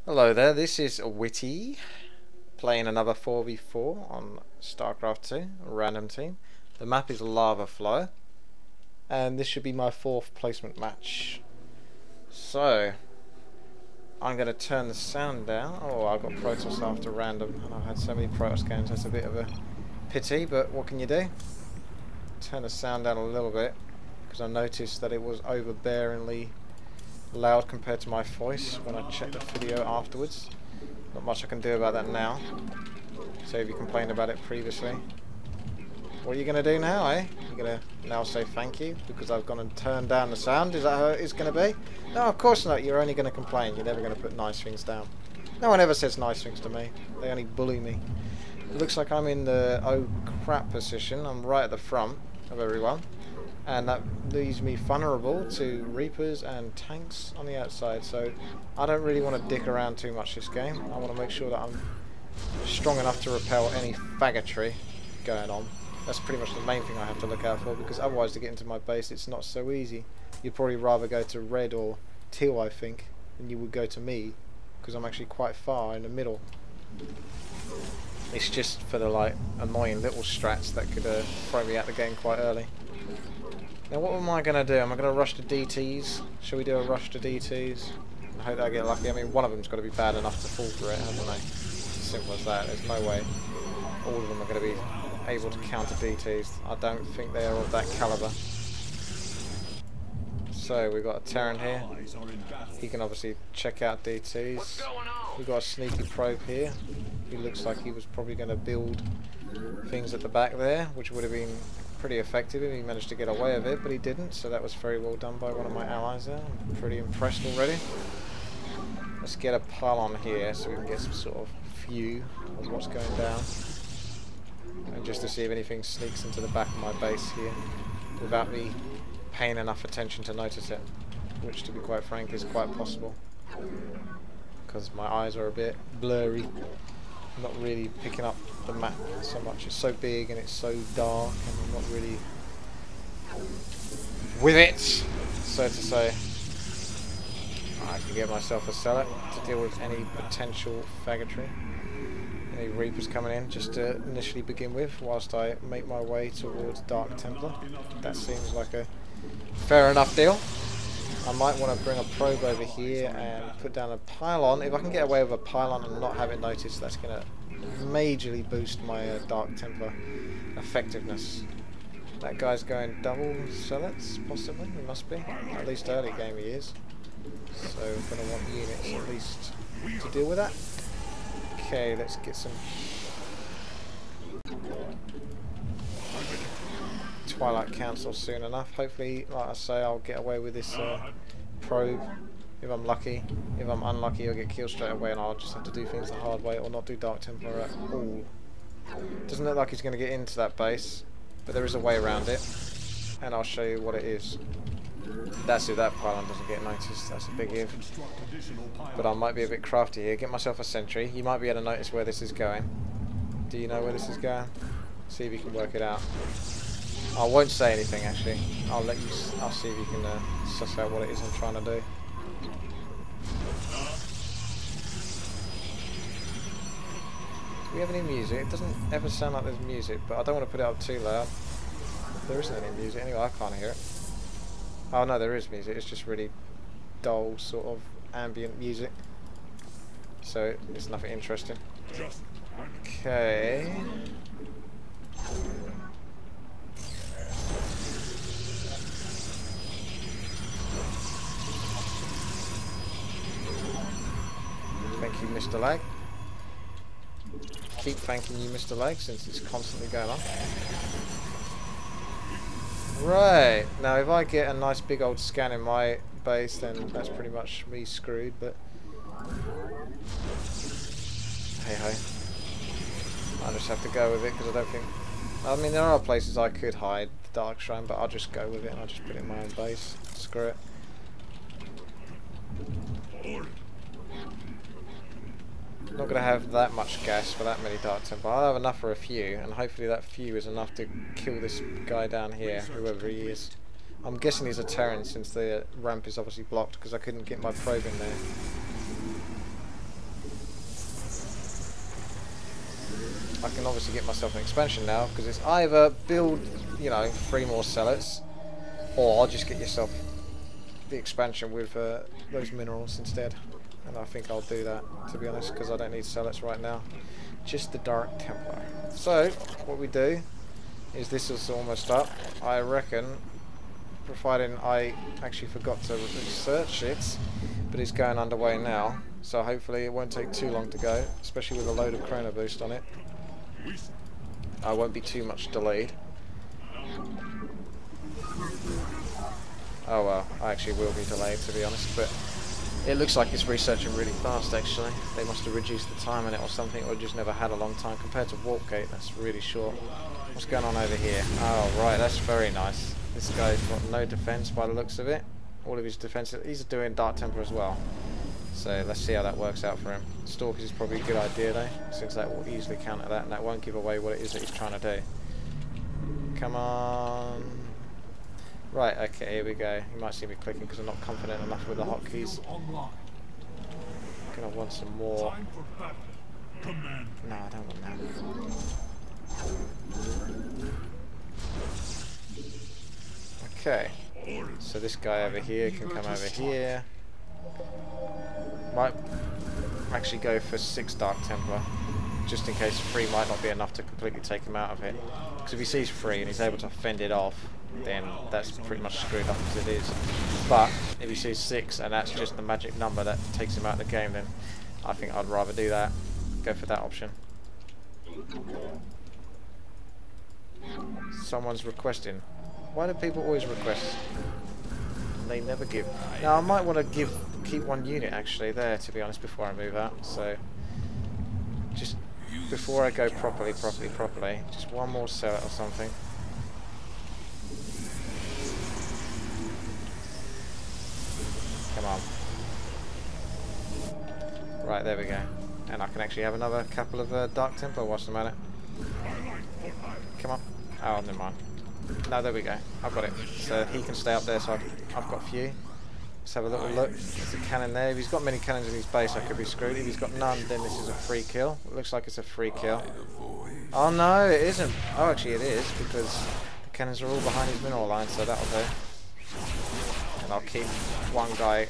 Hello there, this is WTii playing another 4v4 on Starcraft 2, a random team. The map is Lava Flow, and this should be my 4th placement match. So, I'm going to turn the sound down. Oh, I got Protoss after random, and I've had so many Protoss games, that's a bit of a pity, but what can you do? Turn the sound down a little bit, because I noticed that it was overbearingly loud compared to my voice when I checked the video afterwards. Not much I can do about that now. So if you complained about it previously, what are you going to do now, eh? You're going to now say thank you because I've gone and turned down the sound? Is that how it's going to be? No, of course not. You're only going to complain. You're never going to put nice things down. No one ever says nice things to me. They only bully me. It looks like I'm in the oh crap position. I'm right at the front of everyone. And that leaves me vulnerable to Reapers and tanks on the outside, so I don't really want to dick around too much this game. I want to make sure that I'm strong enough to repel any faggotry going on. That's pretty much the main thing I have to look out for, because otherwise to get into my base it's not so easy. You'd probably rather go to red or teal, I think, than you would go to me, because I'm actually quite far in the middle. It's just for the like annoying little strats that could throw me out the game quite early. Now what am I going to do? Am I going to rush to DTs? Shall we do a rush to DTs? I hope that I get lucky. I mean, one of them's got to be bad enough to fall for it, haven't they? It's as simple as that. There's no way all of them are going to be able to counter DTs. I don't think they are of that caliber. So we've got a Terran here. He can obviously check out DTs. We've got a sneaky probe here. He looks like he was probably going to build things at the back there, which would have been pretty effective if he managed to get away with it, but he didn't, so that was very well done by one of my allies there. I'm pretty impressed already. Let's get a pylon here so we can get some sort of view of what's going down, and just to see if anything sneaks into the back of my base here without me paying enough attention to notice it, which to be quite frank is quite possible because my eyes are a bit blurry. I'm not really picking up the map so much. It's so big and it's so dark, and I'm not really with it, so to say. I can get myself a cellar to deal with any potential faggotry. Any Reapers coming in just to initially begin with, whilst I make my way towards Dark Templar. That seems like a fair enough deal. I might want to bring a probe over here and put down a pylon. If I can get away with a pylon and not have it noticed, that's going to majorly boost my Dark Templar effectiveness. That guy's going double zealots, possibly. He must be. At least early game he is. So we're going to want units at least to deal with that. Okay, let's get some Twilight Council soon enough. Hopefully, like I say, I'll get away with this probe if I'm lucky. If I'm unlucky, I'll get killed straight away and I'll just have to do things the hard way or not do Dark Templar at all. Doesn't look like he's going to get into that base, but there is a way around it, and I'll show you what it is. That's if that pylon doesn't get noticed. That's a big if. But I might be a bit crafty here. Get myself a sentry. You might be able to notice where this is going. Do you know where this is going? See if you can work it out. I won't say anything actually. I'll let you. I'll see if you can suss out what it is I'm trying to do. Do we have any music? It doesn't ever sound like there's music, but I don't want to put it up too loud. There isn't any music anyway. I can't hear it. Oh no, there is music. It's just really dull, sort of ambient music. So it's nothing interesting. Okay. Thank you, Mr. Lag. Keep thanking you, Mr. Lag, since it's constantly going on. Right, now if I get a nice big old scan in my base, then that's pretty much me screwed, but hey ho. I just have to go with it because I don't think... I mean, there are places I could hide the Dark Shrine, but I'll just go with it and I'll just put it in my own base. Screw it. Not going to have that much gas for that many Dark Templar. I'll have enough for a few, and hopefully that few is enough to kill this guy down here, whoever he is. I'm guessing he's a Terran since the ramp is obviously blocked because I couldn't get my probe in there. can obviously get myself an expansion now, because it's either build, you know, 3 more cellets, or I'll just get yourself the expansion with those minerals instead. And I think I'll do that, to be honest, because I don't need cellets right now. Just the Dark Templar. So, what we do is, this is almost up, I reckon, providing I actually forgot to research it, but it's going underway now, so hopefully it won't take too long to go, especially with a load of chrono boost on it. I won't be too much delayed. Oh well, I actually will be delayed, to be honest, but it looks like it's researching really fast actually. They must have reduced the time on it or something, or just never had a long time compared to Warpgate. That's really short. What's going on over here? Oh right, that's very nice. This guy's got no defense by the looks of it. All of his defense, he's doing Dark Temper as well. So let's see how that works out for him. Stalkers is probably a good idea though, since that will easily counter that, and that won't give away what it is that he's trying to do. Come on. Right, okay, here we go. You might see me clicking because I'm not confident enough with the hotkeys. Gonna want some more. No, I don't want that. Okay, so this guy over here can come over here. Might actually go for 6 Dark Templar, just in case 3 might not be enough to completely take him out of it. Because if he sees 3 and he's able to fend it off, then that's pretty much screwed up as it is. But if he sees 6 and that's just the magic number that takes him out of the game, then I think I'd rather do that. Go for that option. Someone's requesting. Why do people always request? They never give. Now I might want to keep 1 unit actually there, to be honest, before I move out. So just before I go properly, just 1 more cellet or something. Come on. Right, there we go. And I can actually have another couple of Dark Templar whilst I'm at it. Come on. Oh, never mind. No, there we go. I've got it. So he can stay up there, so I've got a few. Let's have a little look. There's a cannon there. If he's got many cannons in his base, I could be screwed. If he's got none, then this is a free kill. It looks like it's a free kill. Oh no, it isn't. Oh, actually it is, because the cannons are all behind his mineral line, so that'll do. And I'll keep 1 guy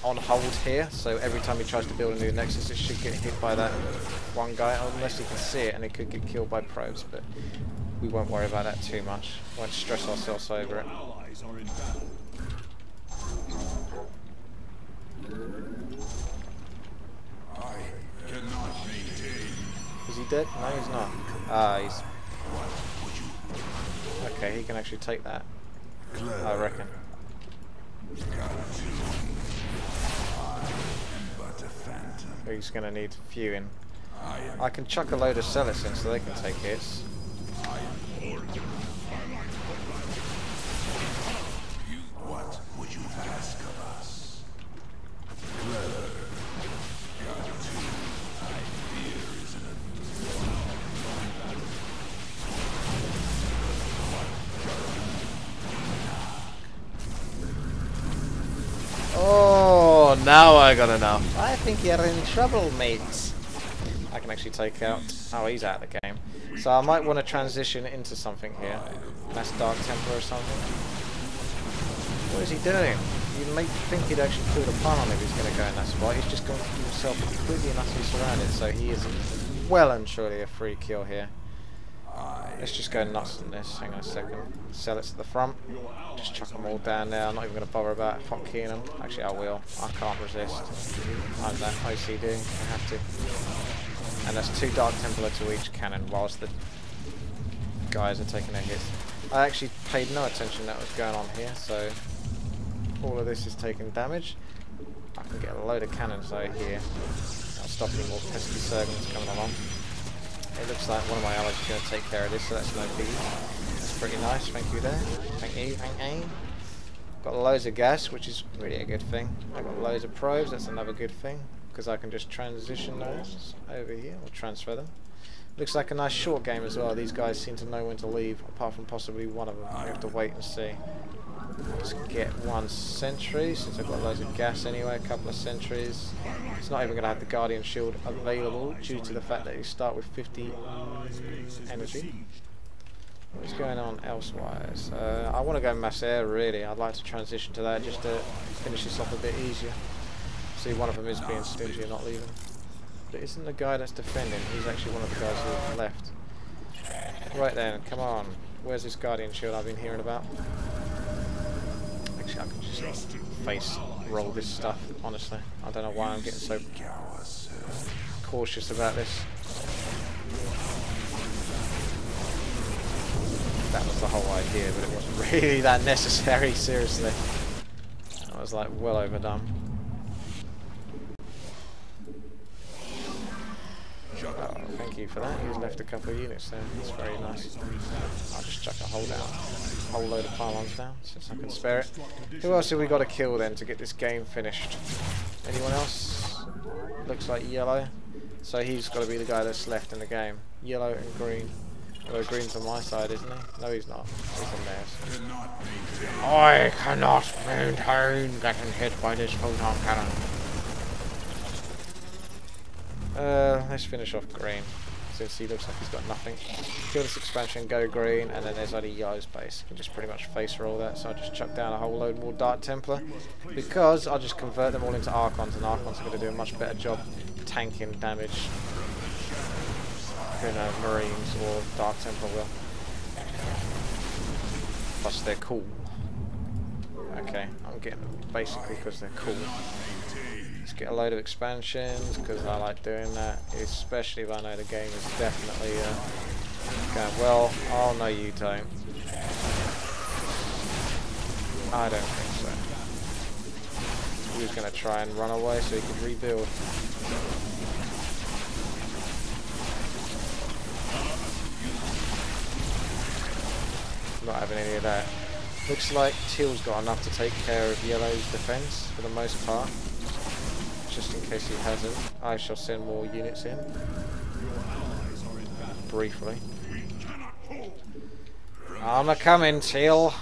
on hold here, so every time he tries to build a new nexus, it should get hit by that 1 guy, unless he can see it, and it could get killed by probes, but we won't worry about that too much. Won't stress ourselves over it. Is he dead? No, he's not. Ah, he's... Okay, he can actually take that, I reckon. He's going to need fewing. I can chuck a load of cellets in so they can take hits. What would you ask of us? Oh, now I got enough. I think you're in trouble, mates. I can actually take out... Oh, he's out of the game. So I might want to transition into something here. That's Dark Templar or something. What is he doing? You may think he'd actually pull the pun on if he's going to go in that spot. He's just got himself completely and utterly surrounded, so he is well and truly a free kill here. Let's just go nuts on this. Hang on a second. Cellets at the front. Just chuck them all down there. I'm not even going to bother about hotkeying them. Actually, I will. I can't resist. I'm that OCD. I have to. And that's 2 Dark Templar to each cannon, whilst the guys are taking their hits. I actually paid no attention that was going on here, so all of this is taking damage. I can get a load of cannons though here. That'll stop any more pesky Sergans coming along. It looks like one of my allies is going to take care of this, so that's no biggie. That's pretty nice, thank you there. Thank you, thank you. Got loads of gas, which is really a good thing. I've got loads of probes, that's another good thing, because I can just transition those over here, or transfer them. Looks like a nice short game as well. These guys seem to know when to leave, apart from possibly one of them. We have to wait and see. Let's get one sentry, since I've got loads of gas anyway, a couple of sentries. It's not even going to have the Guardian Shield available due to the fact that you start with 50 energy. What's going on elsewise? I want to go mass air, really. I'd like to transition to that just to finish this off a bit easier. See, one of them is being stingy and not leaving. But isn't the guy that's defending? He's actually one of the guys who left. Right then, come on. Where's this Guardian Shield I've been hearing about? Actually, I can just face roll this stuff, honestly. I don't know why I'm getting so cautious about this. That was the whole idea, but it wasn't really that necessary, seriously. That was like well overdone. Oh, thank you for that. He's left a couple of units there. That's very nice. I'll just chuck a whole load of pylons down since I can spare it. Who else have we got to kill then to get this game finished? Anyone else? Looks like yellow. So he's got to be the guy that's left in the game. Yellow and green. Although green's on my side, isn't he? No, he's not. He's on theirs. I cannot maintain getting hit by this photon cannon. Let's finish off green, since he looks like he's got nothing. Kill this expansion, go green, and then there's only yellow's base. You can just pretty much face roll that, so I'll just chuck down a whole load more Dark Templar, because I'll just convert them all into Archons, and Archons are going to do a much better job tanking damage than Marines or Dark Templar will. Plus they're cool. Okay, I'm getting them basically because they're cool. Let's get a load of expansions because I like doing that, especially if I know the game is definitely going well. Oh no, you don't. I don't think so. He was going to try and run away so he could rebuild. Not having any of that. Looks like Teal's got enough to take care of Yellow's defense for the most part. Just in case he hasn't, I shall send more units in. Briefly. I'm a-coming, Teal.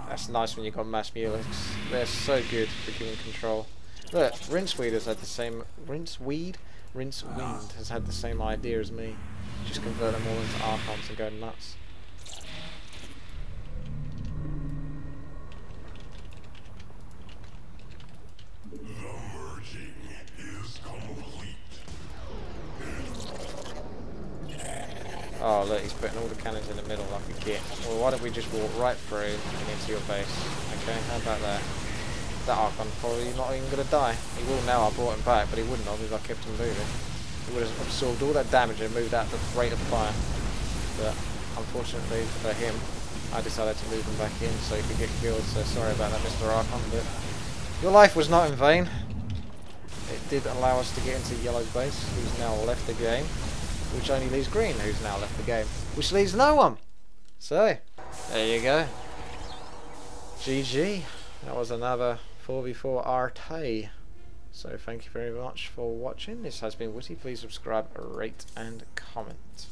That's nice when you've got mass mulix. They're so good for giving control. Look, Rinceweed has had the same... Rincewind has had the same idea as me. Just convert them all into Archons and go nuts. Oh look, he's putting all the cannons in the middle like a git. Well, why don't we just walk right through and into your base? Okay, how about that? That Archon probably not even going to die. He will now, I brought him back, but he wouldn't have if I kept him moving. He would have absorbed all that damage and moved at the rate of fire. But unfortunately for him, I decided to move him back in so he could get killed, so sorry about that, Mr. Archon, but your life was not in vain. It did allow us to get into Yellow's base, who's now left the game. Which only leaves green, who's now left the game. Which leaves no one. So, there you go. GG. That was another 4v4 RT. So, thank you very much for watching. This has been WTii. Please subscribe, rate, and comment.